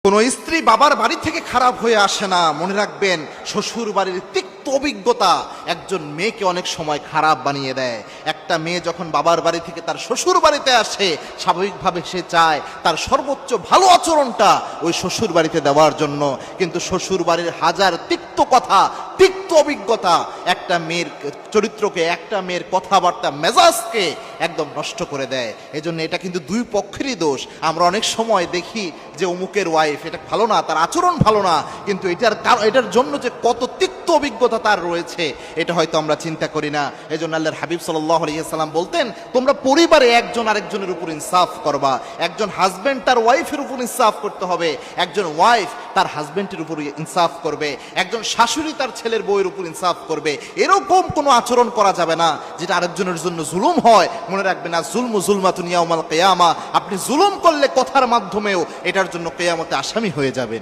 কোনো স্ত্রী বাবার বাড়ি থেকে খারাপ হয়ে আসে না, মনে রাখবেন শ্বশুর বাড়ির তিক্ত অভিজ্ঞতা একজন মেয়েকে অনেক সময় খারাপ বানিয়ে দেয়। একটা মেয়ে যখন বাবার বাড়ি থেকে তার শ্বশুর বাড়িতে আসে, স্বাভাবিকভাবে সে চায় তার সর্বোচ্চ ভালো আচরণটা ওই শ্বশুর বাড়িতে দেওয়ার জন্য, কিন্তু শ্বশুর বাড়ির হাজার তিক্ত কথা, তিক্ত অভিজ্ঞতা একটা মেয়ের চরিত্রকে, একটা মেয়ের কথাবার্তা, মেজাজকে একদম নষ্ট করে দেয়। এজন্য এটা কিন্তু দুই পক্ষেরই দোষ। আমরা অনেক সময় দেখি যে অমুকের ওয়াইফ এটা ভালো না, তার আচরণ ভালো না, কিন্তু এটার জন্য যে কত তিক্ত অভিজ্ঞতা তার রয়েছে এটা হয়তো আমরা চিন্তা করি না। এজন্য আল্লাহর হাবিব সাল্লাল্লাহু আলাইহি ওয়াসাল্লাম বলতেন, তোমরা পরিবারে একজন আরেকজনের উপর ইনসাফ করবা। একজন হাজবেন্ড তার ওয়াইফের উপর ইনসাফ করতে হবে, একজন ওয়াইফ তার হাজবেন্ডের উপর ইনসাফ করবে, একজন শাশুড়ি তার ছেলের বউয়ের উপর ইনসাফ করবে। এরকম কোনো আচরণ করা যাবে না যেটা আরেকজনের জন্য জুলুম হয়। মনে রাখবেন, না জুলমু জুলমাতুন ইয়াউমাল কিয়ামা, আপনি জুলুম করলে কথার মাধ্যমেও এটার জন্য কিয়ামতে আসামি হয়ে যাবেন।